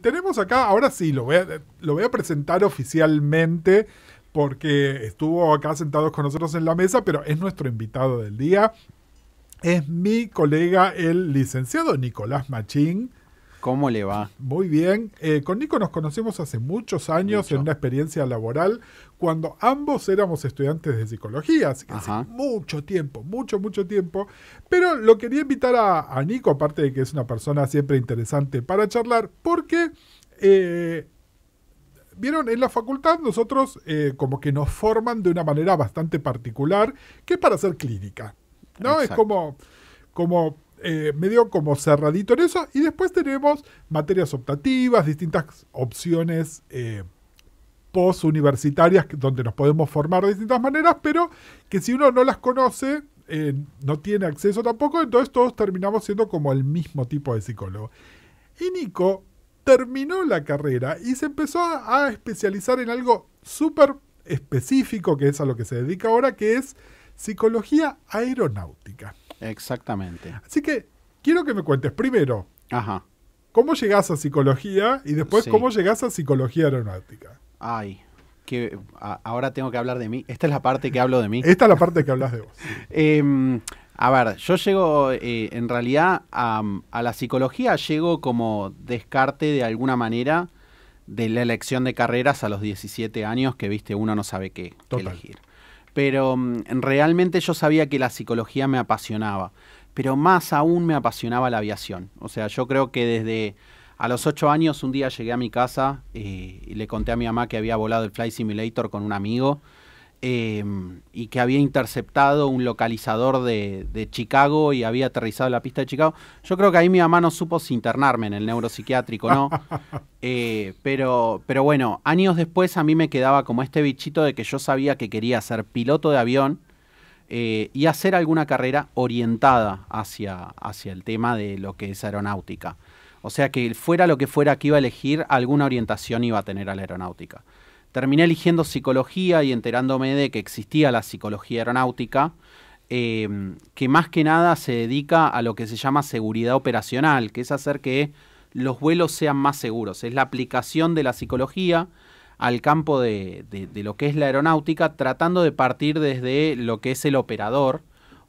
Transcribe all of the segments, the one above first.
Tenemos acá, ahora sí, lo voy a presentar oficialmente porque estuvo acá sentados con nosotros en la mesa, pero es nuestro invitado del día. Es mi colega, el licenciado Nicolás Machín. ¿Cómo le va? Muy bien. Con Nico nos conocimos hace muchos años en Mucho. una experiencia laboral cuando ambos éramos estudiantes de psicología, así que hace Ajá. mucho tiempo, mucho tiempo. Pero lo quería invitar a Nico, aparte de que es una persona siempre interesante para charlar, porque, vieron, en la facultad nosotros como que nos forman de una manera bastante particular, que es para hacer clínica, ¿no? Es Exacto. como medio como cerradito en eso. Y después tenemos materias optativas, distintas opciones post-universitarias donde nos podemos formar de distintas maneras, pero que si uno no las conoce, no tiene acceso tampoco, entonces todos terminamos siendo como el mismo tipo de psicólogo. Y Nico terminó la carrera y se empezó a especializar en algo súper específico, que es a lo que se dedica ahora, que es psicología aeronáutica. Exactamente. Así que quiero que me cuentes primero Ajá. cómo llegás a psicología y después Sí. cómo llegás a psicología aeronáutica. Ay, ahora tengo que hablar de mí. Esta es la parte que hablo de mí. Esta es la parte que hablas de vos. A ver, yo llego en realidad a la psicología, llego como descarte de alguna manera de la elección de carreras a los 17 años, que viste, uno no sabe qué Total. elegir. Pero realmente yo sabía que la psicología me apasionaba, pero más aún me apasionaba la aviación. O sea, yo creo que desde a los 8 años un día llegué a mi casa y le conté a mi mamá que había volado el Flight Simulator con un amigo y que había interceptado un localizador de Chicago y había aterrizado en la pista de Chicago. Yo creo que ahí mi mamá no supo si internarme en el neuropsiquiátrico, ¿no? Pero bueno, años después a mí me quedaba como este bichito de que yo sabía que quería ser piloto de avión y hacer alguna carrera orientada hacia el tema de lo que es aeronáutica. O sea que fuera lo que fuera que iba a elegir, alguna orientación iba a tener a la aeronáutica. Terminé eligiendo psicología y enterándome de que existía la psicología aeronáutica, que más que nada se dedica a lo que se llama seguridad operacional, que es hacer que los vuelos sean más seguros. Es la aplicación de la psicología al campo de lo que es la aeronáutica, tratando de partir desde lo que es el operador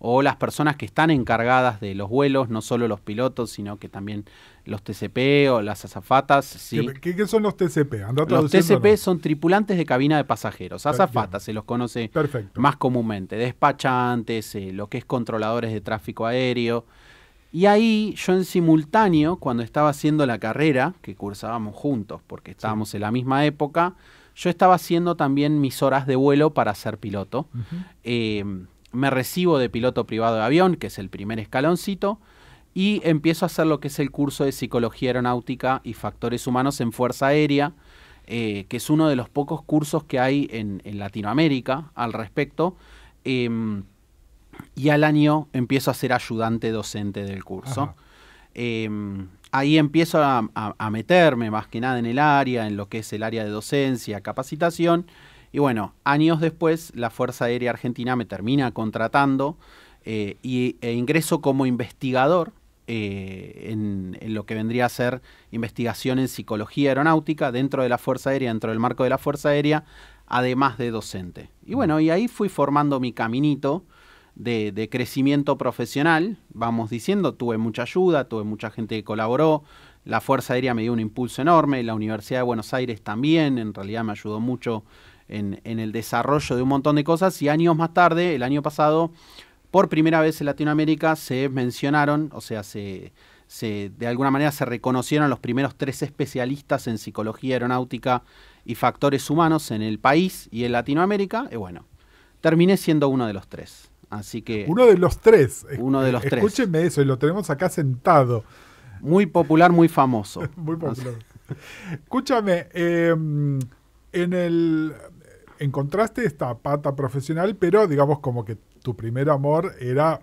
o las personas que están encargadas de los vuelos, no solo los pilotos, sino que también los TCP o las azafatas, ¿sí? ¿Qué son los TCP? Anda Los traduciéndonos. TCP son tripulantes de cabina de pasajeros, azafatas se los conoce Perfecto. más comúnmente, despachantes, lo que es controladores de tráfico aéreo. Y ahí yo en simultáneo, cuando estaba haciendo la carrera, que cursábamos juntos porque estábamos en la misma época, yo estaba haciendo también mis horas de vuelo para ser piloto. Me recibo de piloto privado de avión, que es el primer escaloncito, y empiezo a hacer lo que es el curso de psicología aeronáutica y factores humanos en Fuerza Aérea, que es uno de los pocos cursos que hay en Latinoamérica al respecto. Y al año empiezo a ser ayudante docente del curso. Ahí empiezo a meterme más que nada en el área, en lo que es el área de docencia, capacitación. Y bueno, años después la Fuerza Aérea Argentina me termina contratando e ingreso como investigador en lo que vendría a ser investigación en psicología aeronáutica dentro de la Fuerza Aérea, dentro del marco de la Fuerza Aérea, además de docente. Y bueno, y ahí fui formando mi caminito de crecimiento profesional, vamos diciendo, tuve mucha ayuda, tuve mucha gente que colaboró, la Fuerza Aérea me dio un impulso enorme, la Universidad de Buenos Aires también, en realidad me ayudó mucho en el desarrollo de un montón de cosas, y años más tarde, el año pasado, por primera vez en Latinoamérica se mencionaron, o sea, de alguna manera se reconocieron los primeros 3 especialistas en psicología aeronáutica y factores humanos en el país y en Latinoamérica, y bueno, terminé siendo uno de los 3. Así que Uno de los 3. uno de los 3. Escúchenme eso, y lo tenemos acá sentado. Muy popular, muy famoso. Muy popular. Escúchame, encontraste esta pata profesional, pero digamos como que tu primer amor era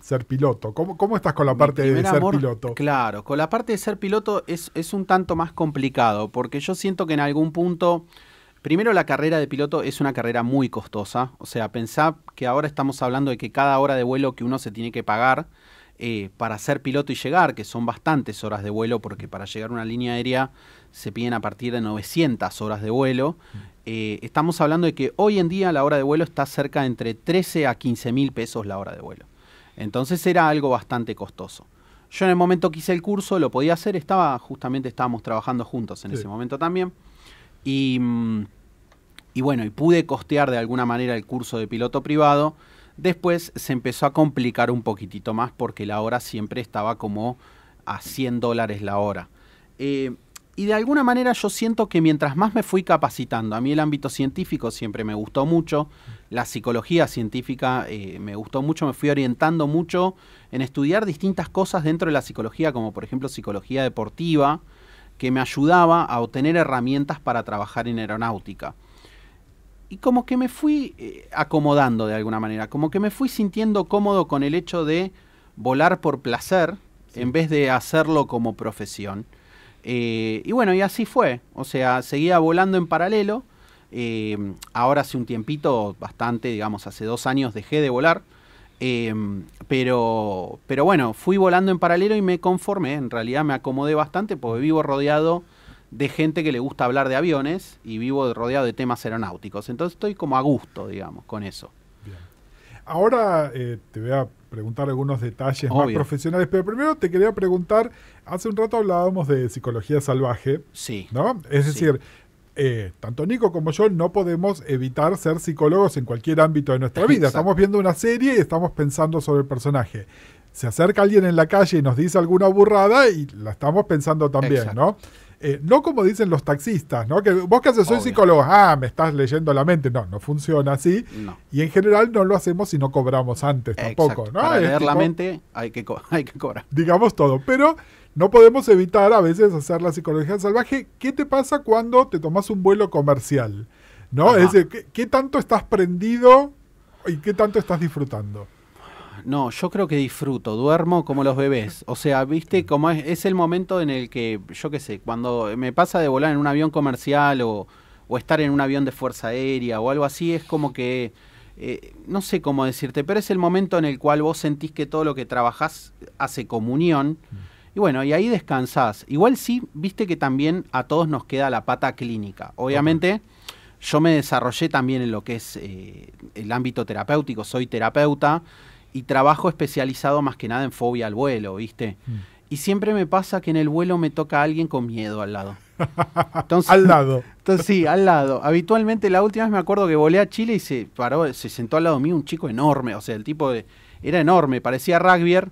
ser piloto. ¿Cómo estás con la parte de ser piloto? Claro, con la parte de ser piloto es un tanto más complicado, porque yo siento que en algún punto, primero la carrera de piloto es una carrera muy costosa, o sea, pensá que ahora estamos hablando de que cada hora de vuelo que uno se tiene que pagar para ser piloto y llegar, que son bastantes horas de vuelo, porque para llegar a una línea aérea se piden a partir de 900 horas de vuelo. Estamos hablando de que hoy en día la hora de vuelo está cerca de entre 13 a 15 mil pesos la hora de vuelo. Entonces era algo bastante costoso. Yo en el momento que hice el curso lo podía hacer, justamente estábamos trabajando juntos en ese momento también. Y bueno, y pude costear de alguna manera el curso de piloto privado. Después se empezó a complicar un poquitito más porque la hora siempre estaba como a $100 la hora. Y de alguna manera yo siento que mientras más me fui capacitando, a mí el ámbito científico siempre me gustó mucho, la psicología científica me gustó mucho, me fui orientando mucho en estudiar distintas cosas dentro de la psicología, como por ejemplo psicología deportiva, que me ayudaba a obtener herramientas para trabajar en aeronáutica. Y como que me fui acomodando de alguna manera, como que me fui sintiendo cómodo con el hecho de volar por placer en vez de hacerlo como profesión. Y bueno, y así fue. O sea, seguía volando en paralelo. Ahora hace un tiempito, bastante, digamos, hace 2 años dejé de volar. Pero bueno, fui volando en paralelo y me conformé. En realidad me acomodé bastante porque vivo rodeado de gente que le gusta hablar de aviones y vivo rodeado de temas aeronáuticos. Entonces estoy como a gusto, digamos, con eso. Bien. Ahora te voy a preguntar algunos detalles más profesionales, pero primero te quería preguntar, hace un rato hablábamos de psicología salvaje, sí, ¿no? Es decir, tanto Nico como yo no podemos evitar ser psicólogos en cualquier ámbito de nuestra vida. Exacto. Estamos viendo una serie y estamos pensando sobre el personaje. Se acerca alguien en la calle y nos dice alguna burrada y la estamos pensando también, exacto, ¿no? No como dicen los taxistas, ¿no? Que vos que haces, soy psicólogo, me estás leyendo la mente. No, no funciona así. No. Y en general no lo hacemos si no cobramos antes tampoco, ¿no? Para leer la mente hay que cobrar. Digamos todo, pero no podemos evitar a veces hacer la psicología salvaje. ¿Qué te pasa cuando te tomas un vuelo comercial? ¿No? Ajá. Es decir, ¿qué tanto estás prendido y qué tanto estás disfrutando? No, yo creo que disfruto, duermo como los bebés. O sea, viste, como es el momento en el que, yo qué sé, cuando me pasa de volar en un avión comercial o estar en un avión de fuerza aérea o algo así, es como que, no sé cómo decirte, pero es el momento en el cual vos sentís que todo lo que trabajás hace comunión. Y bueno, y ahí descansás. Igual sí, viste que también a todos nos queda la pata clínica. Obviamente, yo me desarrollé también en lo que es el ámbito terapéutico, soy terapeuta. Y trabajo especializado más que nada en fobia al vuelo, ¿viste? Y siempre me pasa que en el vuelo me toca a alguien con miedo al lado. Entonces, al lado. Entonces, sí, al lado. Habitualmente la última vez me acuerdo que volé a Chile y se sentó al lado mío un chico enorme. O sea, el tipo era enorme, parecía rugbyer.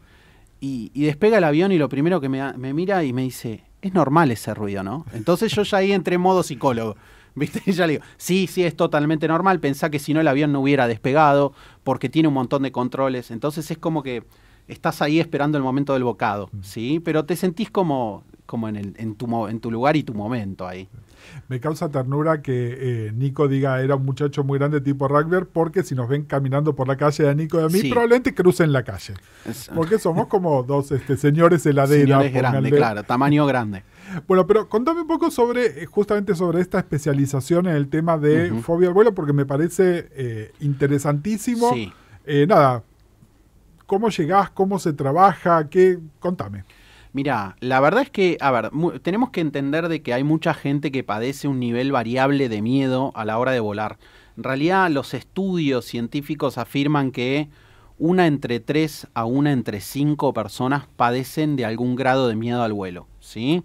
Y despega el avión y lo primero que me mira y me dice, es normal ese ruido, ¿no? Entonces yo ya ahí entré en modo psicólogo. ¿Viste? Y ya le digo, sí, es totalmente normal. Pensá que si no el avión no hubiera despegado porque tiene un montón de controles. Entonces es como que estás ahí esperando el momento del bocado, ¿sí? Pero te sentís como en tu lugar y tu momento ahí. Me causa ternura que Nico diga era un muchacho muy grande tipo rugby, porque si nos ven caminando por la calle a Nico y a mí, probablemente crucen la calle. Porque somos como dos señores heladera. Señores grandes, claro, tamaño grande. Bueno, pero contame un poco justamente sobre esta especialización en el tema de fobia al vuelo, porque me parece interesantísimo. Sí. Nada, ¿cómo llegás? ¿Cómo se trabaja? Contame. Mirá, la verdad es que, a ver, tenemos que entender de que hay mucha gente que padece un nivel variable de miedo a la hora de volar. En realidad, los estudios científicos afirman que 1 entre 3 a 1 entre 5 personas padecen de algún grado de miedo al vuelo, ¿sí?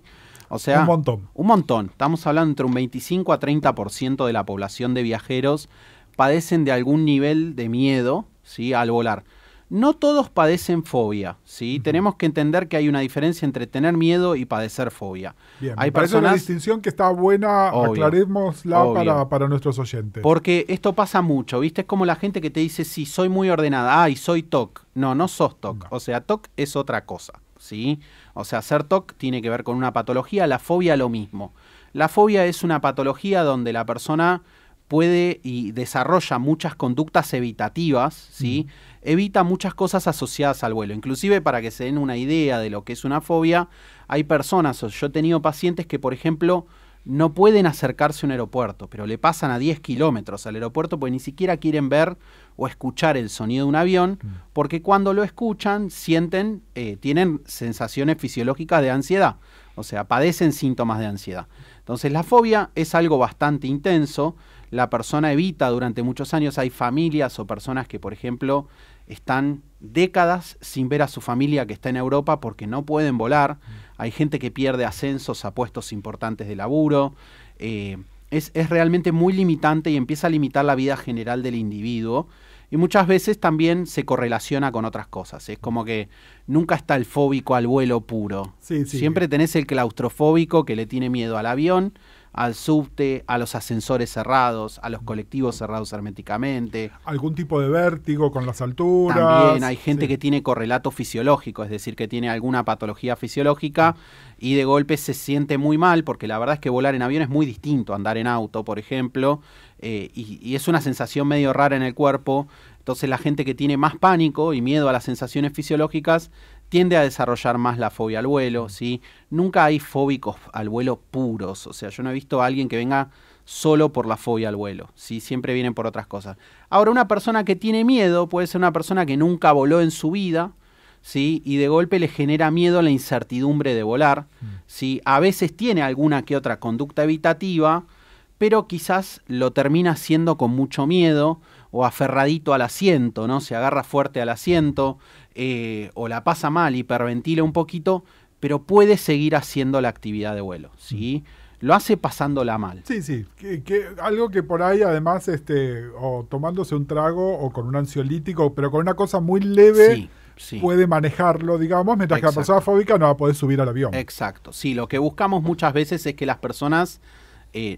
O sea, un montón. Un montón. Estamos hablando entre un 25 a 30% de la población de viajeros padecen de algún nivel de miedo, ¿sí?, al volar. No todos padecen fobia, ¿sí? Tenemos que entender que hay una diferencia entre tener miedo y padecer fobia. Bien, hay personas, una distinción que está buena, aclarémosla para nuestros oyentes. Porque esto pasa mucho, ¿viste? Es como la gente que te dice, sí, soy muy ordenada, y soy TOC. No sos TOC. No. O sea, TOC es otra cosa, ¿sí? O sea, ser TOC tiene que ver con una patología, la fobia lo mismo. La fobia es una patología donde la persona puede y desarrolla muchas conductas evitativas, ¿sí? Evita muchas cosas asociadas al vuelo. Inclusive, para que se den una idea de lo que es una fobia, hay personas, yo he tenido pacientes que, por ejemplo, no pueden acercarse a un aeropuerto, pero le pasan a 10 kilómetros al aeropuerto porque ni siquiera quieren ver o escuchar el sonido de un avión, porque cuando lo escuchan sienten, tienen sensaciones fisiológicas de ansiedad, o sea, padecen síntomas de ansiedad. Entonces la fobia es algo bastante intenso, la persona evita durante muchos años, hay familias o personas que, por ejemplo, están décadas sin ver a su familia que está en Europa porque no pueden volar, hay gente que pierde ascensos a puestos importantes de laburo, es realmente muy limitante y empieza a limitar la vida general del individuo. Y muchas veces también se correlaciona con otras cosas. Es como que nunca está el fóbico al vuelo puro. Sí, sí. Siempre tenés el claustrofóbico que le tiene miedo al avión, al subte, a los ascensores cerrados, a los colectivos cerrados herméticamente. Algún tipo de vértigo con las alturas. También hay gente que tiene correlato fisiológico, es decir, que tiene alguna patología fisiológica y de golpe se siente muy mal, porque la verdad es que volar en avión es muy distinto a andar en auto, por ejemplo, y es una sensación medio rara en el cuerpo. Entonces la gente que tiene más pánico y miedo a las sensaciones fisiológicas tiende a desarrollar más la fobia al vuelo, ¿sí? Nunca hay fóbicos al vuelo puros, o sea, yo no he visto a alguien que venga solo por la fobia al vuelo, ¿sí? Siempre vienen por otras cosas. Ahora, una persona que tiene miedo puede ser una persona que nunca voló en su vida, ¿sí? Y de golpe le genera miedo la incertidumbre de volar, ¿sí? A veces tiene alguna que otra conducta evitativa, pero quizás lo termina haciendo con mucho miedo o aferradito al asiento, ¿no? Se agarra fuerte al asiento o la pasa mal, hiperventila un poquito, pero puede seguir haciendo la actividad de vuelo, ¿sí? Lo hace pasándola mal. Sí, sí. Algo que por ahí, además, o tomándose un trago o con un ansiolítico, pero con una cosa muy leve, sí, puede manejarlo, digamos, mientras que la persona fóbica no va a poder subir al avión. Exacto. Sí, lo que buscamos muchas veces es que las personas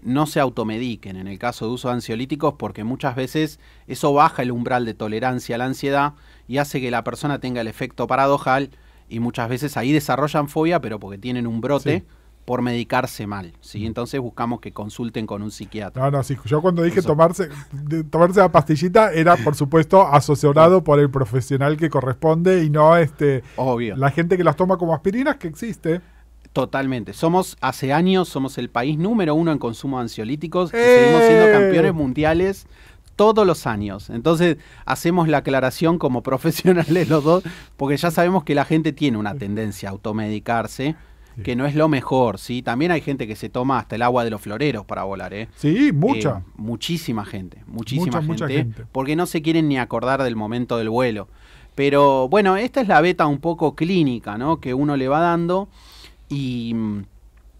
no se automediquen en el caso de uso de ansiolíticos, porque muchas veces eso baja el umbral de tolerancia a la ansiedad y hace que la persona tenga el efecto paradojal y muchas veces ahí desarrollan fobia, pero porque tienen un brote por medicarse mal, ¿sí? Entonces buscamos que consulten con un psiquiatra. No, sí. Yo cuando dije tomarse la pastillita era, por supuesto, asesorado por el profesional que corresponde y no obvio. La gente que las toma como aspirinas, que existe. Totalmente. Hace años somos el país número 1 en consumo de ansiolíticos y seguimos siendo campeones mundiales todos los años. Entonces hacemos la aclaración como profesionales los dos, porque ya sabemos que la gente tiene una tendencia a automedicarse, que no es lo mejor, ¿sí? También hay gente que se toma hasta el agua de los floreros para volar, ¿eh? Sí, mucha. Muchísima gente, mucha gente, porque no se quieren ni acordar del momento del vuelo. Pero bueno, esta es la beta un poco clínica, ¿no? Que uno le va dando y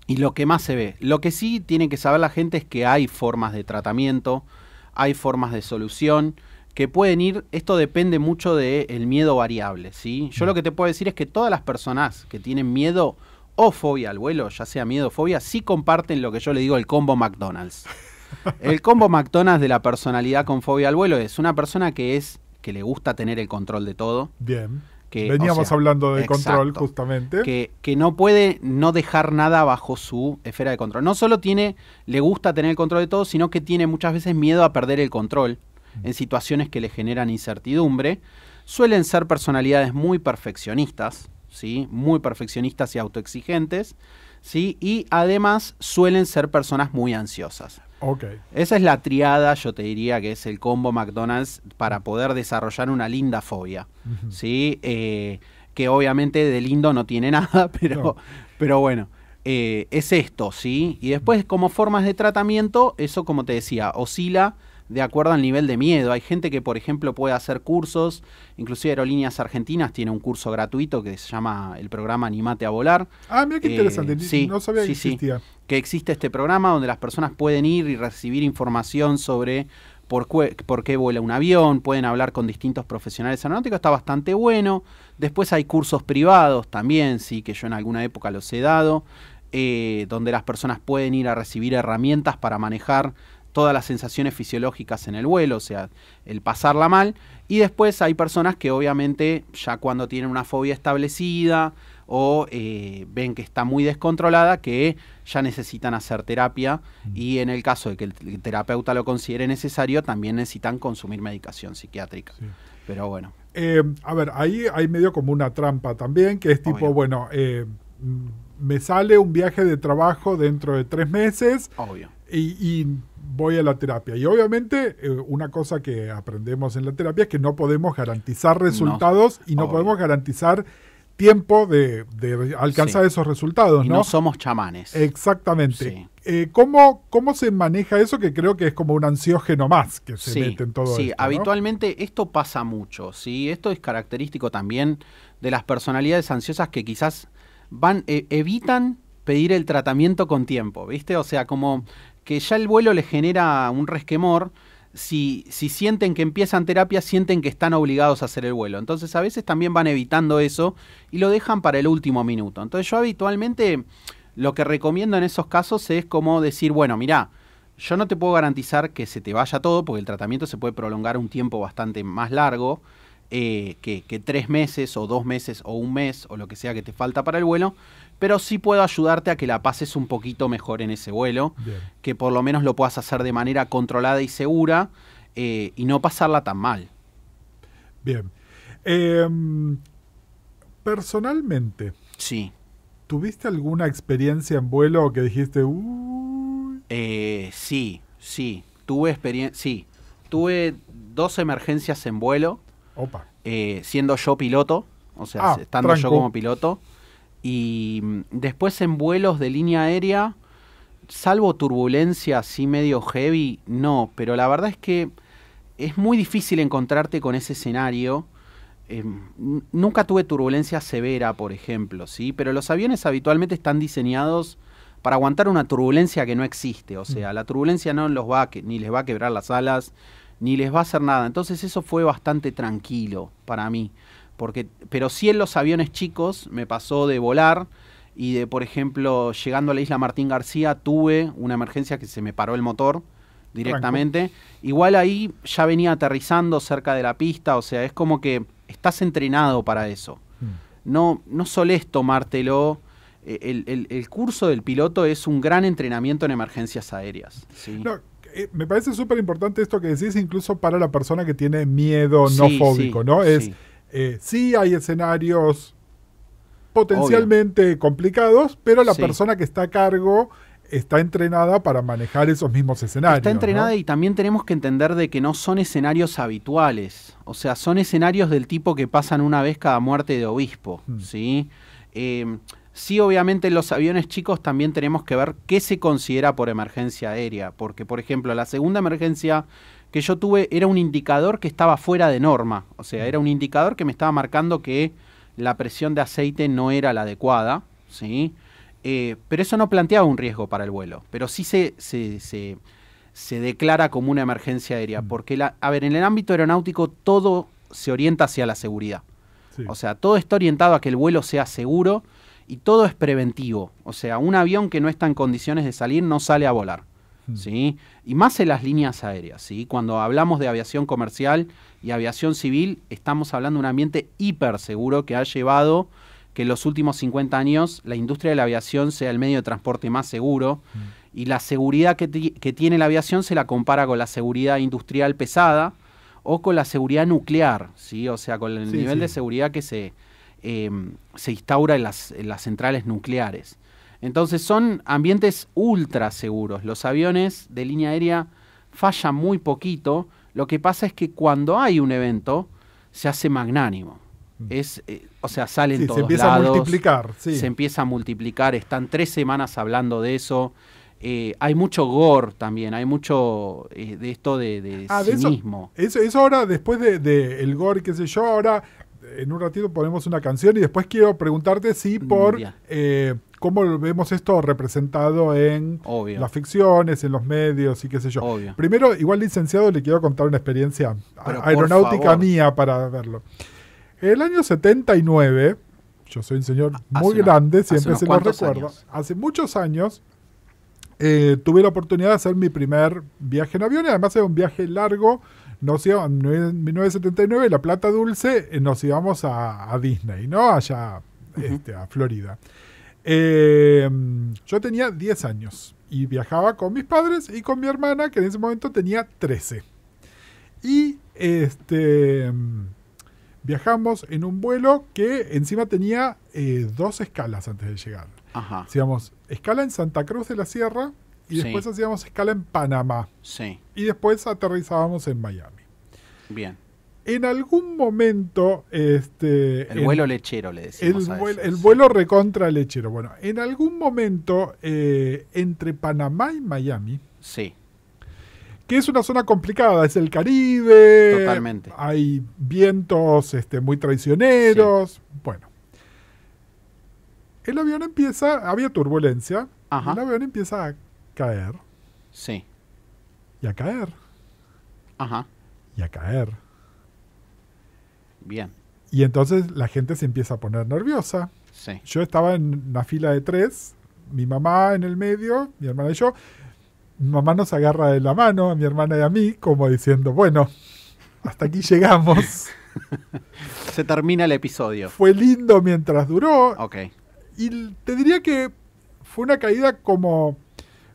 lo que más se ve. Lo que sí tiene que saber la gente es que hay formas de tratamiento, hay formas de solución que pueden ir, esto depende mucho del miedo variable, ¿sí? Yo lo que te puedo decir es que todas las personas que tienen miedo o fobia al vuelo, ya sea miedo o fobia, sí comparten lo que yo le digo el combo McDonald's. El combo McDonald's de la personalidad con fobia al vuelo es una persona que le gusta tener el control de todo. Bien. Veníamos hablando de control, justamente. Que no puede no dejar nada bajo su esfera de control. No solo le gusta tener el control de todo, sino que tiene muchas veces miedo a perder el control en situaciones que le generan incertidumbre. Suelen ser personalidades muy perfeccionistas, ¿sí? Muy perfeccionistas y autoexigentes, ¿sí? Y además suelen ser personas muy ansiosas. Okay. Esa es la triada, yo te diría, que es el combo McDonald's para poder desarrollar una linda fobia, ¿sí? Que obviamente de lindo no tiene nada, pero bueno, es esto, ¿sí? Y después, como formas de tratamiento, eso, como te decía, oscila de acuerdo al nivel de miedo. Hay gente que, por ejemplo, puede hacer cursos, inclusive Aerolíneas Argentinas tiene un curso gratuito que se llama el programa Animate a Volar. Ah, mira qué interesante, no sabía que existía. Que existe este programa donde las personas pueden ir y recibir información sobre por qué vuela un avión, pueden hablar con distintos profesionales aeronáuticos, está bastante bueno. Después hay cursos privados también, sí, que yo en alguna época los he dado, donde las personas pueden ir a recibir herramientas para manejar todas las sensaciones fisiológicas en el vuelo, o sea, el pasarla mal. Y después hay personas que obviamente ya cuando tienen una fobia establecida o ven que está muy descontrolada, que ya necesitan hacer terapia y en el caso de que el terapeuta lo considere necesario, también necesitan consumir medicación psiquiátrica. Sí. Pero bueno. A ver, ahí hay medio como una trampa también, que es tipo, bueno, me sale un viaje de trabajo dentro de 3 meses. Obvio. Y voy a la terapia. Y obviamente una cosa que aprendemos en la terapia es que no podemos garantizar resultados y no obvio. podemos garantizar tiempo de alcanzar esos resultados, y ¿no? no somos chamanes. Exactamente. Sí. ¿Cómo se maneja eso? Que creo que es como un ansiógeno más que se mete en todo esto. Sí, habitualmente esto pasa mucho, ¿sí? Esto es característico también de las personalidades ansiosas que quizás evitan pedir el tratamiento con tiempo, ¿viste? O sea, como que ya el vuelo les genera un resquemor. Si sienten que empiezan terapia, sienten que están obligados a hacer el vuelo. Entonces a veces también van evitando eso y lo dejan para el último minuto. Entonces yo habitualmente lo que recomiendo en esos casos es como decir, bueno, mirá, yo no te puedo garantizar que se te vaya todo porque el tratamiento se puede prolongar un tiempo bastante más largo que 3 meses o 2 meses o un mes o lo que sea que te falta para el vuelo, pero sí puedo ayudarte a que la pases un poquito mejor en ese vuelo, Bien. que por lo menos lo puedas hacer de manera controlada y segura y no pasarla tan mal. Bien. Personalmente, Sí. ¿tuviste alguna experiencia en vuelo que dijiste, uy? Sí. Tuve 2 emergencias en vuelo, Opa. siendo yo piloto, o sea, estando yo tranco. como piloto. Y después en vuelos de línea aérea, salvo turbulencia así medio heavy, no. Pero la verdad es que es muy difícil encontrarte con ese escenario. Nunca tuve turbulencia severa, por ejemplo, ¿sí? Pero los aviones habitualmente están diseñados para aguantar una turbulencia que no existe. O sea, la turbulencia no los ni les va a quebrar las alas, ni les va a hacer nada. Entonces eso fue bastante tranquilo para mí. Pero sí en los aviones chicos me pasó de volar y de, por ejemplo, llegando a la isla Martín García, tuve una emergencia que se me paró el motor directamente. Igual ahí ya venía aterrizando cerca de la pista, o sea, es como que estás entrenado para eso. No solés tomártelo. El curso del piloto es un gran entrenamiento en emergencias aéreas. ¿Sí? No, me parece súper importante esto que decís, incluso para la persona que tiene miedo no fóbico, ¿no? Sí hay escenarios potencialmente complicados, pero la persona que está a cargo está entrenada para manejar esos mismos escenarios. Está entrenada, ¿no? Y también tenemos que entender de que no son escenarios habituales. O sea, son escenarios del tipo que pasan una vez cada muerte de obispo, ¿sí? Sí, obviamente en los aviones chicos también tenemos que ver qué se considera por emergencia aérea. Porque, por ejemplo, la segunda emergencia que yo tuve era un indicador que estaba fuera de norma. O sea, era un indicador que me estaba marcando que la presión de aceite no era la adecuada, ¿sí? Pero eso no planteaba un riesgo para el vuelo. Pero sí se declara como una emergencia aérea. Porque, en el ámbito aeronáutico todo se orienta hacia la seguridad. Sí. O sea, todo está orientado a que el vuelo sea seguro y todo es preventivo. O sea, un avión que no está en condiciones de salir no sale a volar. ¿Sí? Y más en las líneas aéreas, ¿sí? Cuando hablamos de aviación comercial y aviación civil, estamos hablando de un ambiente hiper seguro que ha llevado que en los últimos 50 años la industria de la aviación sea el medio de transporte más seguro y la seguridad que tiene la aviación se la compara con la seguridad industrial pesada o con la seguridad nuclear, ¿sí? O sea, con el nivel de seguridad que se instaura en las centrales nucleares. Entonces son ambientes ultra seguros. Los aviones de línea aérea fallan muy poquito. Lo que pasa es que cuando hay un evento se hace magnánimo. O sea, salen todos lados. Se empieza a multiplicar. Sí. Se empieza a multiplicar. Están 3 semanas hablando de eso. Hay mucho gore también. Hay mucho de esto de cinismo. Eso ahora, después de el gore, qué sé yo, ahora en un ratito ponemos una canción y después quiero preguntarte si por cómo vemos esto representado en las ficciones, en los medios y qué sé yo. Obvio. Primero, igual licenciado, le quiero contar una experiencia aeronáutica mía para verlo. El año 79, yo soy un señor muy grande, siempre se lo recuerdo. Hace muchos años tuve la oportunidad de hacer mi primer viaje en avión y además era un viaje largo. Nos íbamos, en 1979, La Plata Dulce, nos íbamos a Disney, ¿no? Allá a Florida. Yo tenía 10 años y viajaba con mis padres y con mi hermana, que en ese momento tenía 13. Y viajamos en un vuelo que encima tenía 2 escalas antes de llegar. Ajá. Hacíamos escala en Santa Cruz de la Sierra y Sí. después hacíamos escala en Panamá. Sí, Y después aterrizábamos en Miami. bien. En algún momento... El vuelo lechero, le decimos a eso. el Sí. vuelo recontra lechero. Bueno, en algún momento entre Panamá y Miami, Sí, que es una zona complicada, es el Caribe, Totalmente. hay vientos muy traicioneros, bueno. El avión empieza, había turbulencia, Ajá. el avión empieza a caer, sí, y a caer, ajá, y a caer. bien, Y entonces la gente se empieza a poner nerviosa. sí. Yo estaba en una fila de 3, mi mamá en el medio, mi hermana y yo. Mi mamá nos agarra de la mano, a mi hermana y a mí, como diciendo, bueno, hasta aquí llegamos. Se termina el episodio. Fue lindo mientras duró. Ok, Y te diría que fue una caída como...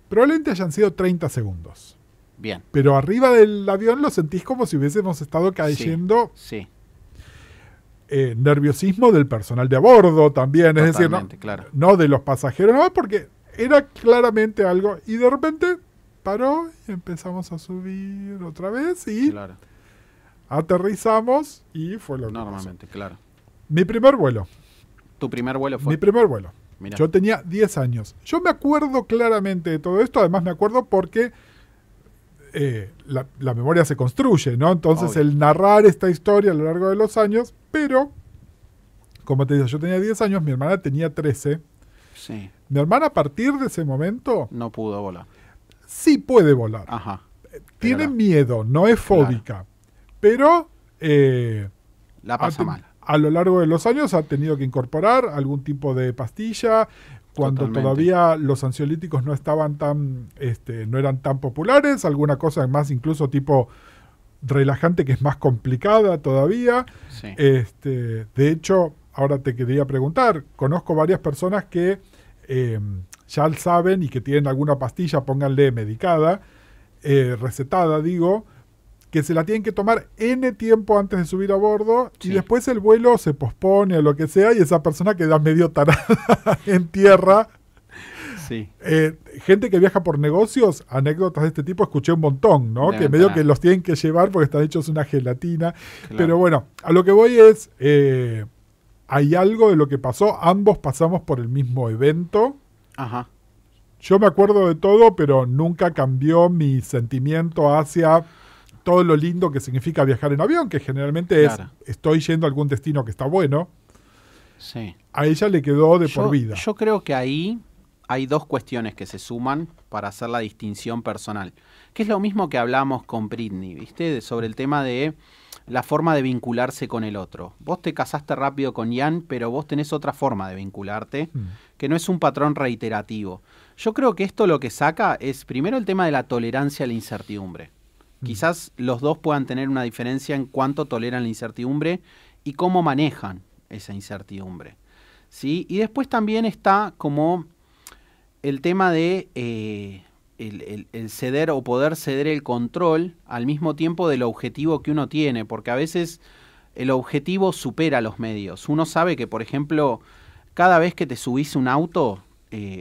Probablemente hayan sido 30 segundos. bien, Pero arriba del avión lo sentís como si hubiésemos estado cayendo. sí, Nerviosismo del personal de a bordo también. Es decir, totalmente, claro. no de los pasajeros, no, porque era claramente algo. Y de repente paró y empezamos a subir otra vez y Claro, aterrizamos y fue lo que pasó. normalmente, claro. Mi primer vuelo. ¿Tu primer vuelo fue? Mi primer vuelo. Mirá. Yo tenía 10 años. Yo me acuerdo claramente de todo esto, además me acuerdo porque la memoria se construye, ¿no? Entonces Obvio. el narrar esta historia a lo largo de los años, pero, como te digo, yo tenía 10 años, mi hermana tenía 13. Sí, Mi hermana a partir de ese momento no pudo volar. sí puede volar. Ajá, Tiene pero no. miedo, no es fóbica, pero la pasa mal. a lo largo de los años ha tenido que incorporar algún tipo de pastilla. Cuando Totalmente. todavía los ansiolíticos no estaban tan, no eran tan populares, alguna cosa más incluso tipo relajante que es más complicada todavía. Sí, De hecho, ahora te quería preguntar, conozco varias personas que ya saben y que tienen alguna pastilla, pónganle medicada, recetada, digo, que se la tienen que tomar N tiempo antes de subir a bordo y Sí. después el vuelo se pospone o lo que sea y esa persona queda medio tarada en tierra. sí, Gente que viaja por negocios, anécdotas de este tipo escuché un montón, ¿no? Deben Que medio tener. que los tienen que llevar porque están hechos una gelatina. claro. Pero bueno, a lo que voy es, hay algo de lo que pasó, ambos pasamos por el mismo evento. Ajá, Yo me acuerdo de todo, pero nunca cambió mi sentimiento hacia todo lo lindo que significa viajar en avión, que generalmente Claro. es, estoy yendo a algún destino que está bueno. sí. A ella le quedó de por vida. Yo creo que ahí hay dos cuestiones que se suman para hacer la distinción personal, que es lo mismo que hablamos con Britney, ¿viste? Sobre el tema de la forma de vincularse con el otro. Vos te casaste rápido con Ian, pero vos tenés otra forma de vincularte, que no es un patrón reiterativo. Yo creo que esto lo que saca es primero el tema de la tolerancia a la incertidumbre. Quizás los dos puedan tener una diferencia en cuánto toleran la incertidumbre y cómo manejan esa incertidumbre, ¿sí? Y después también está como el tema de el ceder o poder ceder el control al mismo tiempo del objetivo que uno tiene, porque a veces el objetivo supera los medios. Uno sabe que, por ejemplo, cada vez que te subís a un auto,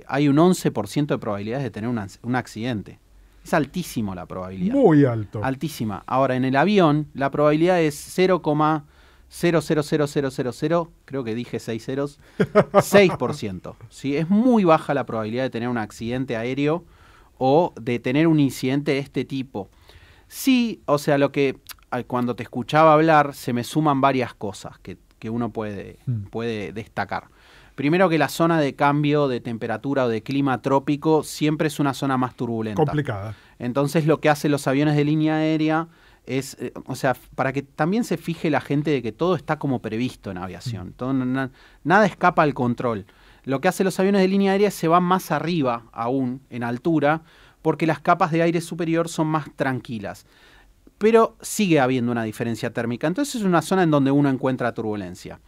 hay un 11% de probabilidades de tener un accidente. Es altísimo la probabilidad. Muy alto. Altísima. Ahora, en el avión, la probabilidad es 0,000000, creo que dije 6 ceros, 6%. ¿Sí? Es muy baja la probabilidad de tener un accidente aéreo o de tener un incidente de este tipo. Sí, o sea, lo que cuando te escuchaba hablar, se me suman varias cosas que uno puede destacar. Primero, que la zona de cambio de temperatura o de clima trópico siempre es una zona más turbulenta. Complicada. Entonces lo que hacen los aviones de línea aérea es, o sea, para que también se fije la gente de que todo está como previsto en aviación. Todo, nada escapa al control. Lo que hacen los aviones de línea aérea es se van más arriba aún, en altura, porque las capas de aire superior son más tranquilas. Pero sigue habiendo una diferencia térmica. Entonces es una zona en donde uno encuentra turbulencia.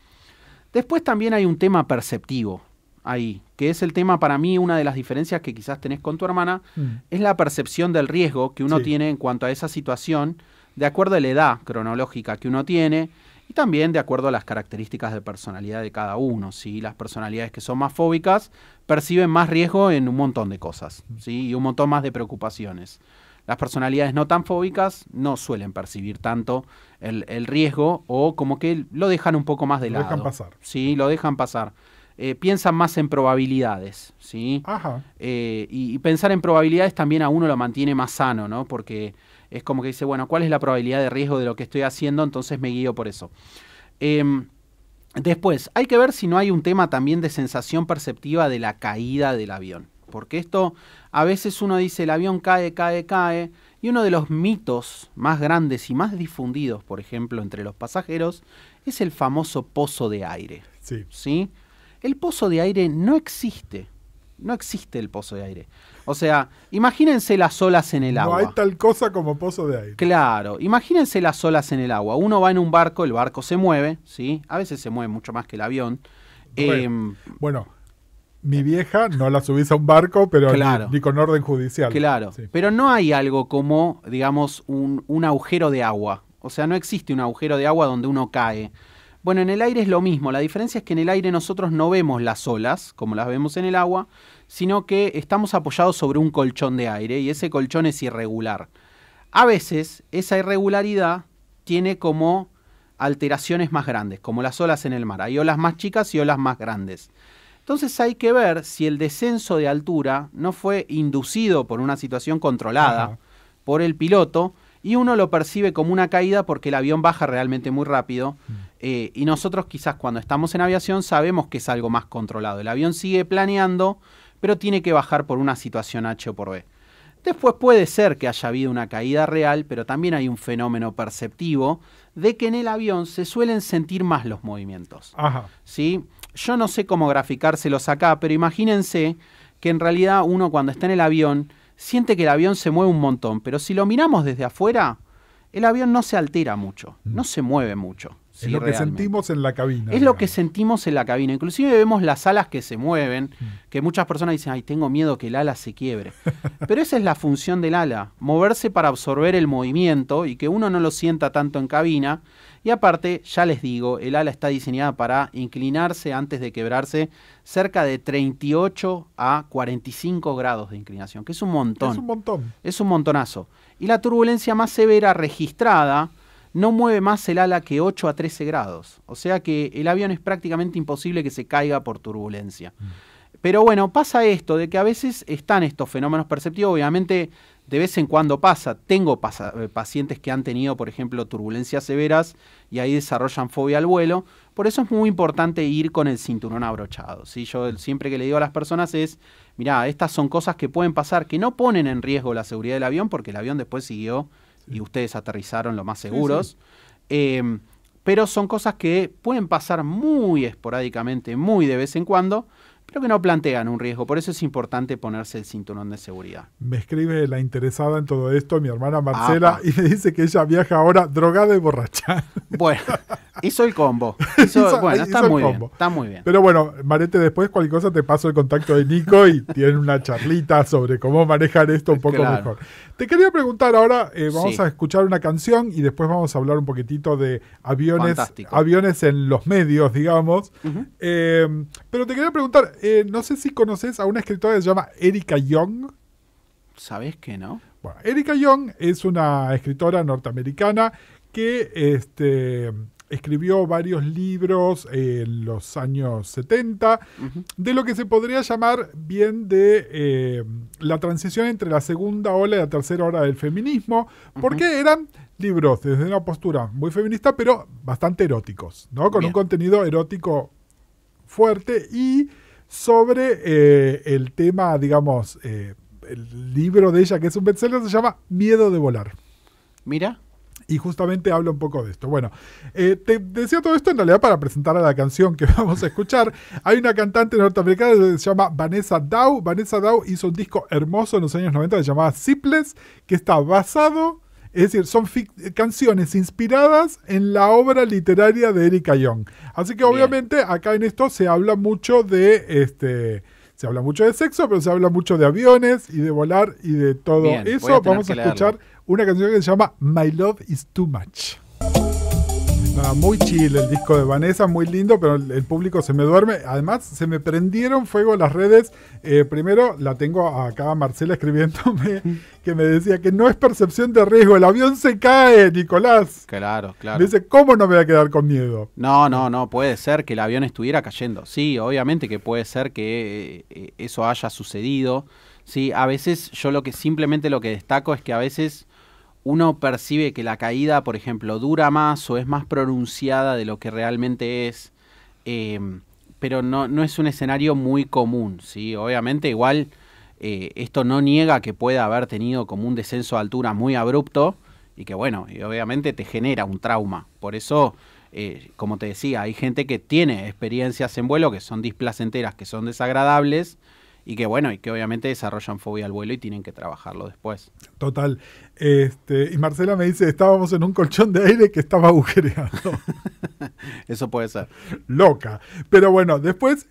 Después también hay un tema perceptivo ahí, que es el tema, para mí, una de las diferencias que quizás tenés con tu hermana, es la percepción del riesgo que uno tiene en cuanto a esa situación, de acuerdo a la edad cronológica que uno tiene y también de acuerdo a las características de personalidad de cada uno, ¿sí? Las personalidades que son más fóbicas perciben más riesgo en un montón de cosas, ¿sí? Y un montón más de preocupaciones. Las personalidades no tan fóbicas no suelen percibir tanto el riesgo, o como que lo dejan un poco más de lado. Lo dejan pasar. Sí, lo dejan pasar. Piensan más en probabilidades, ¿sí? Ajá. Y pensar en probabilidades también a uno lo mantiene más sano, ¿no? Porque es como que dice, bueno, ¿cuál es la probabilidad de riesgo de lo que estoy haciendo? Entonces me guío por eso. Después, hay que ver si no hay un tema también de sensación perceptiva de la caída del avión. Porque esto, a veces uno dice, el avión cae, cae, cae, y uno de los mitos más grandes y más difundidos, por ejemplo, entre los pasajeros, es el famoso pozo de aire. Sí. ¿Sí? El pozo de aire no existe. No existe el pozo de aire. O sea, imagínense las olas en el agua. No hay tal cosa como pozo de aire. Claro, imagínense las olas en el agua. Uno va en un barco, el barco se mueve, ¿sí? A veces se mueve mucho más que el avión. Bueno, mi vieja no la subís a un barco, pero claro, ni con orden judicial. Claro, sí. Pero no hay algo como, digamos, un agujero de agua. O sea, no existe un agujero de agua donde uno cae. Bueno, en el aire es lo mismo. La diferencia es que en el aire nosotros no vemos las olas, como las vemos en el agua, sino que estamos apoyados sobre un colchón de aire, y ese colchón es irregular. A veces, esa irregularidad tiene como alteraciones más grandes, como las olas en el mar. Hay olas más chicas y olas más grandes. Entonces hay que ver si el descenso de altura no fue inducido por una situación controlada por el piloto, y uno lo percibe como una caída porque el avión baja realmente muy rápido, y nosotros quizás cuando estamos en aviación sabemos que es algo más controlado. El avión sigue planeando, pero tiene que bajar por una situación H o por B. Después puede ser que haya habido una caída real, pero también hay un fenómeno perceptivo de que en el avión se suelen sentir más los movimientos. Ajá. ¿Sí? Yo no sé cómo graficárselos acá, pero imagínense que en realidad uno cuando está en el avión siente que el avión se mueve un montón, pero si lo miramos desde afuera, el avión no se altera mucho, no se mueve mucho. Es lo que sentimos en la cabina. Es lo que sentimos en la cabina. Inclusive vemos las alas que se mueven, que muchas personas dicen, ay, tengo miedo que el ala se quiebre. Pero esa es la función del ala, moverse para absorber el movimiento y que uno no lo sienta tanto en cabina. Y aparte, ya les digo, el ala está diseñada para inclinarse antes de quebrarse cerca de 38 a 45 grados de inclinación, que es un montón. Es un montón. Es un montonazo. Y la turbulencia más severa registrada no mueve más el ala que 8 a 13 grados. O sea que el avión es prácticamente imposible que se caiga por turbulencia. Pero bueno, pasa esto, de que a veces están estos fenómenos perceptivos, obviamente de vez en cuando pasa. Tengo pacientes que han tenido, por ejemplo, turbulencias severas y ahí desarrollan fobia al vuelo. Por eso es muy importante ir con el cinturón abrochado, ¿sí? Yo siempre que le digo a las personas es, mirá, estas son cosas que pueden pasar, que no ponen en riesgo la seguridad del avión, porque el avión después siguió y ustedes aterrizaron lo más seguros. Sí, sí. Pero son cosas que pueden pasar muy esporádicamente, muy de vez en cuando, pero que no plantean un riesgo. Por eso es importante ponerse el cinturón de seguridad. Me escribe la interesada en todo esto, mi hermana Marcela, y me dice que ella viaja ahora drogada y borracha. Bueno, hizo el combo. Bueno, está muy bien. Está muy bien. Pero bueno, Marete, después cualquier cosa te paso el contacto de Nico y tienen una charlita sobre cómo manejar esto un poco mejor. Te quería preguntar ahora, vamos a escuchar una canción y después vamos a hablar un poquitito de aviones en los medios, digamos. Pero te quería preguntar, no sé si conoces a una escritora que se llama Erika Jong. ¿Sabés que no? Bueno, Erika Jong es una escritora norteamericana que escribió varios libros en los años 70, de lo que se podría llamar bien de la transición entre la segunda ola y la tercera ola del feminismo, porque eran libros desde una postura muy feminista, pero bastante eróticos, ¿no? Con un contenido erótico fuerte y sobre el tema, digamos, el libro de ella, que es un bestseller, se llama Miedo de volar. Mira. Y justamente habla un poco de esto. Bueno, te decía todo esto en realidad para presentar a la canción que vamos a escuchar. Hay una cantante norteamericana que se llama Vanessa Dow. Vanessa Dow hizo un disco hermoso en los años 90 que se llamaba Zipless, que está basado, es decir, son canciones inspiradas en la obra literaria de Erika Jong. Así que obviamente acá en esto se habla mucho de se habla mucho de sexo, pero se habla mucho de aviones y de volar y de todo eso. Vamos a escuchar una canción que se llama My Love Is Too Much. Muy chill el disco de Vanessa, muy lindo, pero el público se me duerme. Además, se me prendieron fuego las redes. Primero, la tengo acá a Marcela escribiéndome, que me decía que no es percepción de riesgo, el avión se cae, Nicolás. Claro, claro. Me dice, ¿cómo no me voy a quedar con miedo? No, puede ser que el avión estuviera cayendo. Sí, obviamente que puede ser que eso haya sucedido. Sí, a veces yo simplemente lo que destaco es que a veces uno percibe que la caída, por ejemplo, dura más o es más pronunciada de lo que realmente es, pero no es un escenario muy común, ¿sí? Obviamente igual esto no niega que pueda haber tenido como un descenso de altura muy abrupto y que bueno, y obviamente te genera un trauma. Por eso, como te decía, hay gente que tiene experiencias en vuelo que son displacenteras, que son desagradables, y que bueno, y que obviamente desarrollan fobia al vuelo y tienen que trabajarlo después. Total. Y Marcela me dice, estábamos en un colchón de aire que estaba agujereando. Eso puede ser. Loca. Pero bueno, después,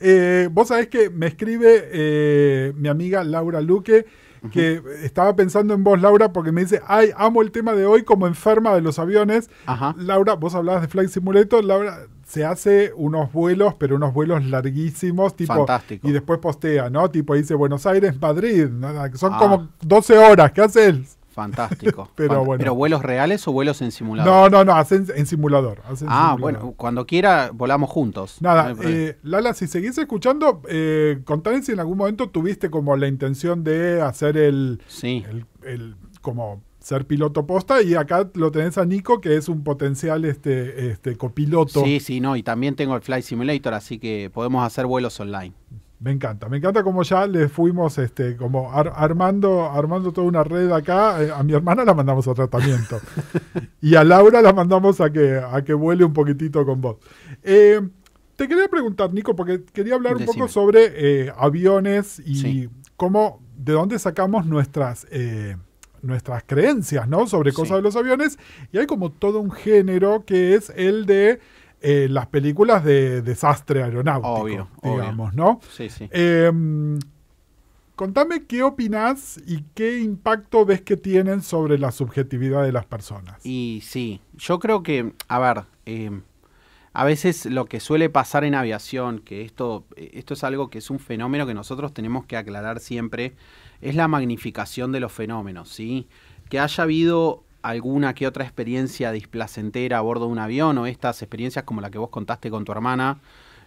vos sabés que me escribe mi amiga Laura Luque, que estaba pensando en vos, Laura, porque me dice, ay, amo el tema de hoy como enferma de los aviones. Ajá. Laura, vos hablabas de Flight Simulator, Laura se hace unos vuelos, pero unos vuelos larguísimos, tipo, fantástico. Y después postea, ¿no? Tipo, dice Buenos Aires, Madrid, ¿no? Que son como 12 horas, ¿qué haces? Fantástico. Pero bueno. ¿Pero vuelos reales o vuelos en simulador? No, hacen en simulador. Bueno, cuando quiera volamos juntos. Nada, Lala, si seguís escuchando, contame si en algún momento tuviste como la intención de hacer como ser piloto posta, y acá lo tenés a Nico, que es un potencial copiloto. Sí, no, y también tengo el Flight Simulator, así que podemos hacer vuelos online. Me encanta como ya le fuimos como armando toda una red acá. A mi hermana la mandamos a tratamiento y a Laura la mandamos a que vuele un poquitito con vos. Te quería preguntar, Nico, porque quería hablar un poco sobre aviones y de dónde sacamos nuestras creencias, ¿no? Sobre cosas de los aviones, y hay como todo un género que es el de las películas de desastre aeronáutico, digamos, ¿no? Sí. Contame qué opinás y qué impacto ves que tienen sobre la subjetividad de las personas. Y sí, yo creo que, a ver, a veces lo que suele pasar en aviación, que esto es algo que es un fenómeno que nosotros tenemos que aclarar siempre, es la magnificación de los fenómenos, ¿sí? Que haya habido alguna que otra experiencia displacentera a bordo de un avión o estas experiencias como la que vos contaste con tu hermana,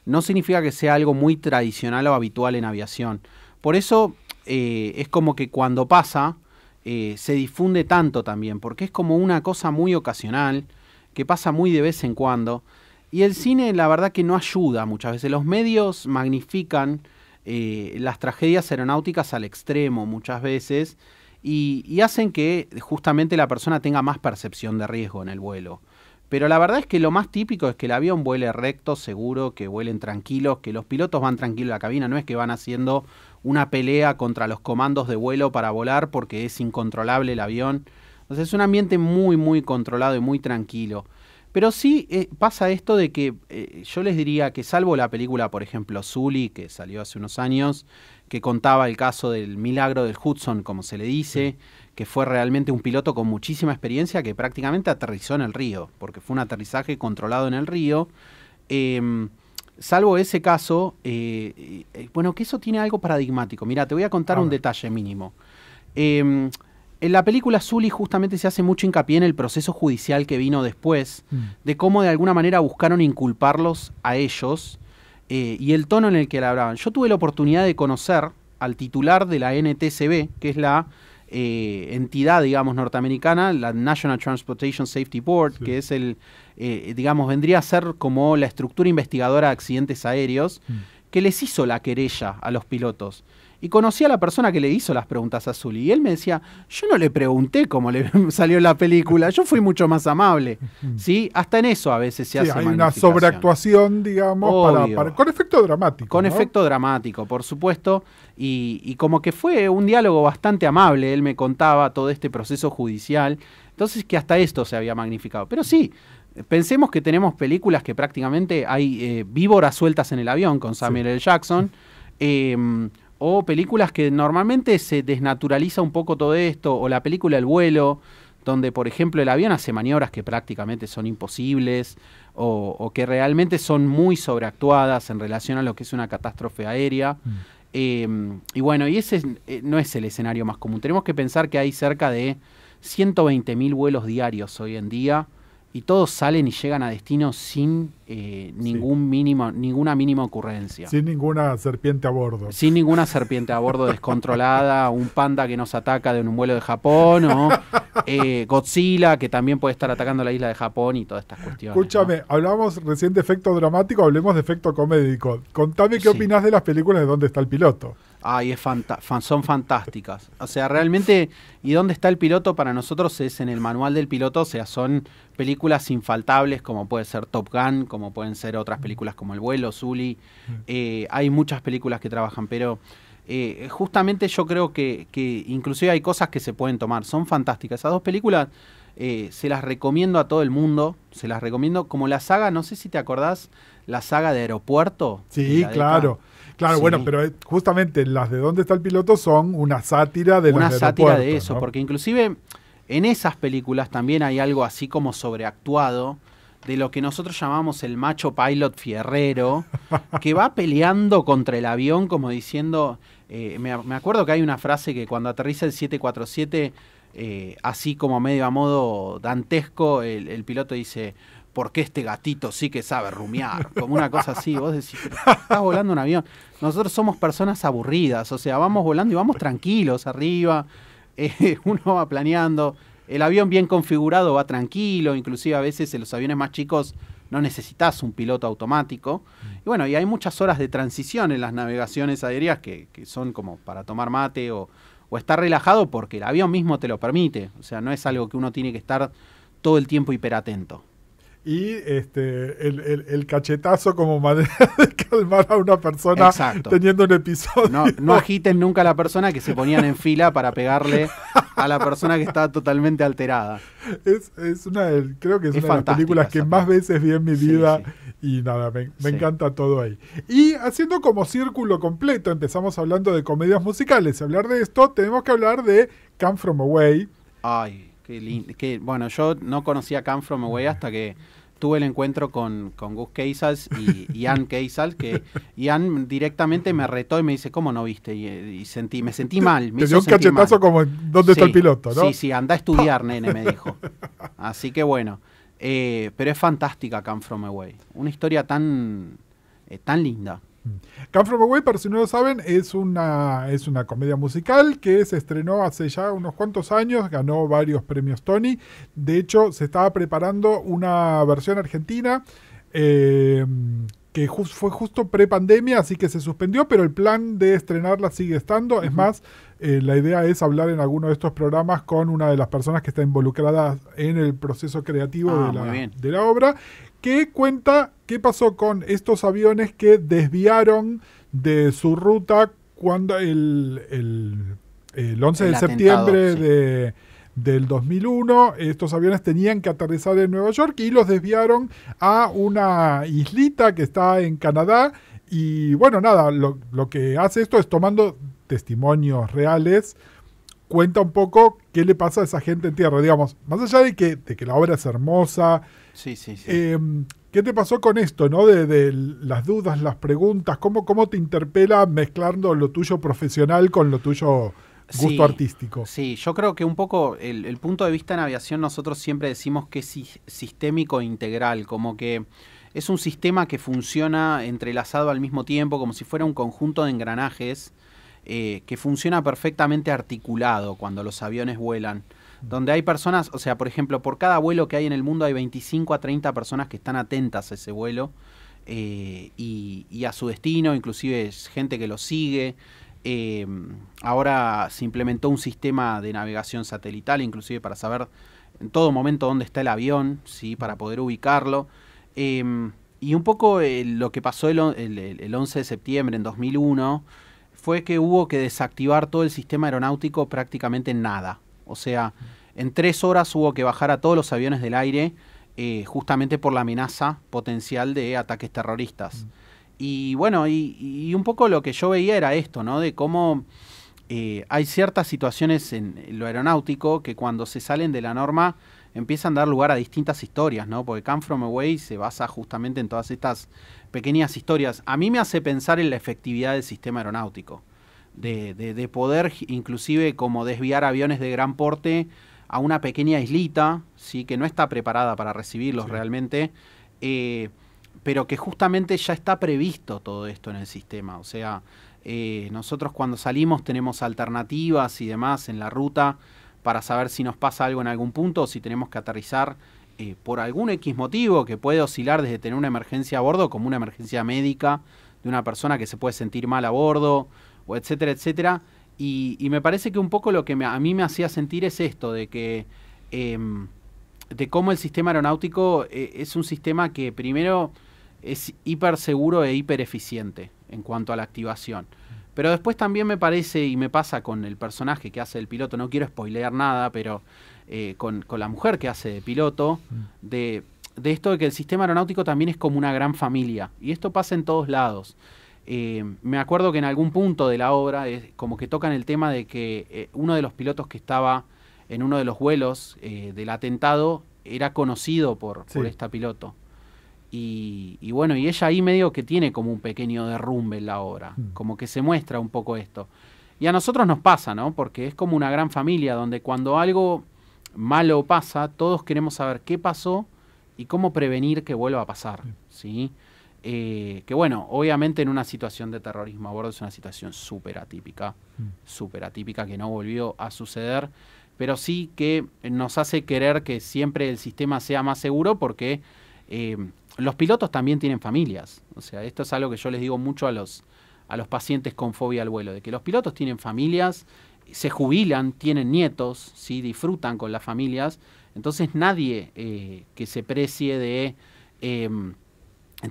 no significa que sea algo muy tradicional o habitual en aviación. Por eso es como que cuando pasa se difunde tanto también, porque es como una cosa muy ocasional, que pasa muy de vez en cuando, y el cine la verdad que no ayuda muchas veces. Los medios magnifican las tragedias aeronáuticas al extremo muchas veces, y hacen que justamente la persona tenga más percepción de riesgo en el vuelo. Pero la verdad es que lo más típico es que el avión vuele recto, seguro, que vuelen tranquilos, que los pilotos van tranquilos a la cabina, no es que van haciendo una pelea contra los comandos de vuelo para volar porque es incontrolable el avión. Entonces es un ambiente muy, muy controlado y muy tranquilo. Pero sí pasa esto de que yo les diría que salvo la película, por ejemplo, Sully, que salió hace unos años, que contaba el caso del milagro del Hudson, como se le dice, que fue realmente un piloto con muchísima experiencia que prácticamente aterrizó en el río, porque fue un aterrizaje controlado en el río. Salvo ese caso, bueno, que eso tiene algo paradigmático. Mira, te voy a contar un detalle mínimo. En la película Sully justamente se hace mucho hincapié en el proceso judicial que vino después, de cómo de alguna manera buscaron inculparlos a ellos, y el tono en el que la hablaban. Yo tuve la oportunidad de conocer al titular de la NTSB, que es la entidad, digamos, norteamericana, la National Transportation Safety Board, que es digamos, vendría a ser como la estructura investigadora de accidentes aéreos, que les hizo la querella a los pilotos. Y conocí a la persona que le hizo las preguntas a Sully. Y él me decía, yo no le pregunté cómo le salió la película, yo fui mucho más amable. ¿Sí? Hasta en eso a veces se hace hay una sobreactuación, digamos, con efecto dramático. Con efecto dramático, por supuesto. Y como que fue un diálogo bastante amable. Él me contaba todo este proceso judicial. Entonces que hasta esto se había magnificado. Pero sí, pensemos que tenemos películas que prácticamente hay víboras sueltas en el avión con Samuel L. Jackson. O películas que normalmente se desnaturaliza un poco todo esto, o la película El vuelo, donde, por ejemplo, el avión hace maniobras que prácticamente son imposibles o que realmente son muy sobreactuadas en relación a lo que es una catástrofe aérea. Y bueno, y ese no es el escenario más común. Tenemos que pensar que hay cerca de 120.000 vuelos diarios hoy en día y todos salen y llegan a destino sin ninguna mínima ocurrencia. Sin ninguna serpiente a bordo. Sin ninguna serpiente a bordo descontrolada, un panda que nos ataca de un vuelo de Japón, o Godzilla que también puede estar atacando la isla de Japón y todas estas cuestiones. Escúchame, hablábamos recién de efecto dramático, hablemos de efecto comédico. Contame qué opinás de las películas de ¿Dónde está el piloto? Ay, son fantásticas. O sea, realmente, ¿y dónde está el piloto? Para nosotros es en el manual del piloto, o sea, son películas infaltables como puede ser Top Gun, como pueden ser otras películas como El vuelo, Sully. Hay muchas películas que trabajan, pero justamente yo creo que inclusive hay cosas que se pueden tomar. Son fantásticas. Esas dos películas se las recomiendo a todo el mundo. Se las recomiendo como la saga, no sé si te acordás, la saga de Aeropuerto. Sí, claro. Claro, sí. Bueno, pero justamente las de ¿Dónde está el piloto? Son una sátira de una las sátira de eso, ¿no? Porque inclusive en esas películas también hay algo así como sobreactuado de lo que nosotros llamamos el macho pilot fierrero, que va peleando contra el avión como diciendo, me acuerdo que hay una frase que cuando aterriza el 747, así como medio a modo dantesco, el piloto dice: porque este gatito sí que sabe rumiar, como una cosa así. Vos decís, estás volando un avión. Nosotros somos personas aburridas, o sea, vamos volando y vamos tranquilos arriba, uno va planeando, el avión bien configurado va tranquilo, inclusive a veces en los aviones más chicos no necesitas un piloto automático. Y bueno, y hay muchas horas de transición en las navegaciones aéreas que son como para tomar mate o estar relajado porque el avión mismo te lo permite, o sea, no es algo que uno tiene que estar todo el tiempo hiperatento. Y el cachetazo como manera de calmar a una persona. Exacto. Teniendo un episodio. No agiten nunca a la persona que se ponían en fila para pegarle a la persona que estaba totalmente alterada. Creo que es una de las películas que más veces vi en mi vida. Sí. Y nada, me encanta todo ahí. Y haciendo como círculo completo, empezamos hablando de comedias musicales. Hablar de esto, tenemos que hablar de Come From Away. Ay, qué lindo. Bueno, yo no conocía Come From Away hasta que tuve el encuentro con Gus Casals y Ian Casals, que Ian directamente me retó y me dice, ¿cómo no viste? Y me sentí mal. Te dio un cachetazo como, ¿dónde está el piloto? ¿No? Sí, anda a estudiar, nene, me dijo. Así que bueno, pero es fantástica Come From Away. Una historia tan linda. Come From Away, para si no lo saben, es una comedia musical que se estrenó hace ya unos cuantos años, ganó varios premios Tony. De hecho, se estaba preparando una versión argentina que fue justo pre-pandemia, así que se suspendió, pero el plan de estrenarla sigue estando. Es más, la idea es hablar en alguno de estos programas con una de las personas que está involucrada en el proceso creativo de la obra, que cuenta qué pasó con estos aviones que desviaron de su ruta cuando el 11 de septiembre del 2001, estos aviones tenían que aterrizar en Nueva York y los desviaron a una islita que está en Canadá. Y bueno, nada, lo que hace esto es, tomando testimonios reales, cuenta un poco qué le pasa a esa gente en tierra, digamos, más allá de que la obra es hermosa. Sí. ¿Qué te pasó con esto, no? De las dudas, las preguntas, ¿cómo te interpela mezclando lo tuyo profesional con lo tuyo gusto artístico? Sí, yo creo que un poco el punto de vista en aviación nosotros siempre decimos que es sistémico e integral, como que es un sistema que funciona entrelazado al mismo tiempo, como si fuera un conjunto de engranajes que funciona perfectamente articulado cuando los aviones vuelan. Donde hay personas, o sea, por ejemplo, por cada vuelo que hay en el mundo hay 25 a 30 personas que están atentas a ese vuelo y a su destino, inclusive gente que lo sigue. Ahora se implementó un sistema de navegación satelital, inclusive para saber en todo momento dónde está el avión, ¿sí? Para poder ubicarlo. Y un poco lo que pasó el 11 de septiembre en 2001 fue que hubo que desactivar todo el sistema aeronáutico prácticamente en nada. O sea, en 3 horas hubo que bajar a todos los aviones del aire justamente por la amenaza potencial de ataques terroristas. Y bueno, y un poco lo que yo veía era esto, ¿no? De cómo hay ciertas situaciones en lo aeronáutico que cuando se salen de la norma empiezan a dar lugar a distintas historias, ¿no? Porque Come From Away se basa justamente en todas estas pequeñas historias. A mí me hace pensar en la efectividad del sistema aeronáutico, de poder inclusive como desviar aviones de gran porte a una pequeña islita, ¿sí? Que no está preparada para recibirlos realmente, pero que justamente ya está previsto todo esto en el sistema. O sea, nosotros cuando salimos tenemos alternativas y demás en la ruta para saber si nos pasa algo en algún punto o si tenemos que aterrizar por algún X motivo que puede oscilar desde tener una emergencia a bordo como una emergencia médica de una persona que se puede sentir mal a bordo, o etcétera, etcétera. Y me parece que un poco lo que a mí me hacía sentir es esto, de que de cómo el sistema aeronáutico es un sistema que primero es hiper seguro e hiper eficiente en cuanto a la activación. Pero después también me parece, y me pasa con el personaje que hace el piloto, no quiero spoilear nada, pero con la mujer que hace de piloto, de esto de que el sistema aeronáutico también es como una gran familia. Y esto pasa en todos lados. Me acuerdo que en algún punto de la obra como que tocan el tema de que uno de los pilotos que estaba en uno de los vuelos del atentado era conocido por esta piloto. Y bueno, y ella ahí medio que tiene como un pequeño derrumbe en la obra, como que se muestra un poco esto. Y a nosotros nos pasa, ¿no? Porque es como una gran familia donde cuando algo malo pasa, todos queremos saber qué pasó y cómo prevenir que vuelva a pasar, ¿sí? Que bueno, obviamente en una situación de terrorismo a bordo es una situación súper atípica que no volvió a suceder, pero sí que nos hace querer que siempre el sistema sea más seguro porque los pilotos también tienen familias. O sea, esto es algo que yo les digo mucho a los pacientes con fobia al vuelo, de que los pilotos tienen familias, se jubilan, tienen nietos, ¿sí? Disfrutan con las familias. Entonces nadie que se precie de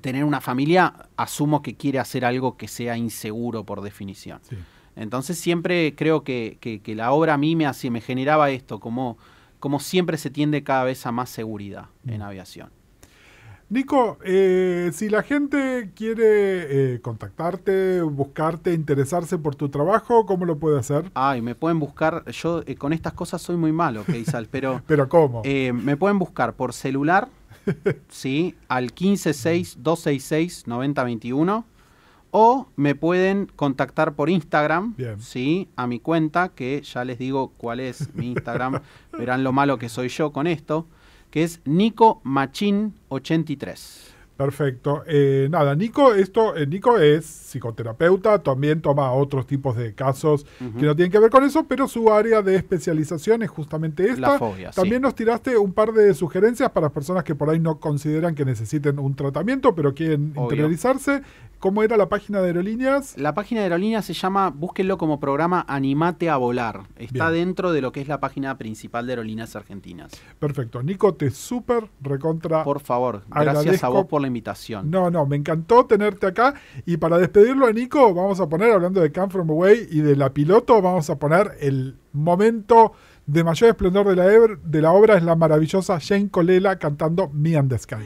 tener una familia, asumo que quiere hacer algo que sea inseguro por definición. Sí. Entonces siempre creo que la obra a mí me generaba esto, como siempre se tiende cada vez a más seguridad en aviación. Nico, si la gente quiere contactarte, buscarte, interesarse por tu trabajo, ¿cómo lo puede hacer? Ay, me pueden buscar, yo con estas cosas soy muy malo, Keisal, pero... ¿Pero cómo? Me pueden buscar por celular, ¿sí? Al 156-266-9021, o me pueden contactar por Instagram, ¿sí? A mi cuenta, que ya les digo cuál es mi Instagram, verán lo malo que soy yo con esto, que es Nico Machín 83. Perfecto. Nada, Nico es psicoterapeuta, también toma otros tipos de casos que no tienen que ver con eso, pero su área de especialización es justamente esta. La fobia, también nos tiraste un par de sugerencias para personas que por ahí no consideran que necesiten un tratamiento, pero quieren interiorizarse. ¿Cómo era la página de Aerolíneas? La página de Aerolíneas se llama, búsquenlo como programa Animate a Volar. Está dentro de lo que es la página principal de Aerolíneas Argentinas. Perfecto. Nico, te súper recontra Por favor, gracias a vos por la invitación. No, me encantó tenerte acá. Y para despedirlo a Nico, vamos a poner, hablando de Come From Away y de la piloto, vamos a poner el momento de mayor esplendor de la obra, es la maravillosa Jane Colella cantando Me and the Sky.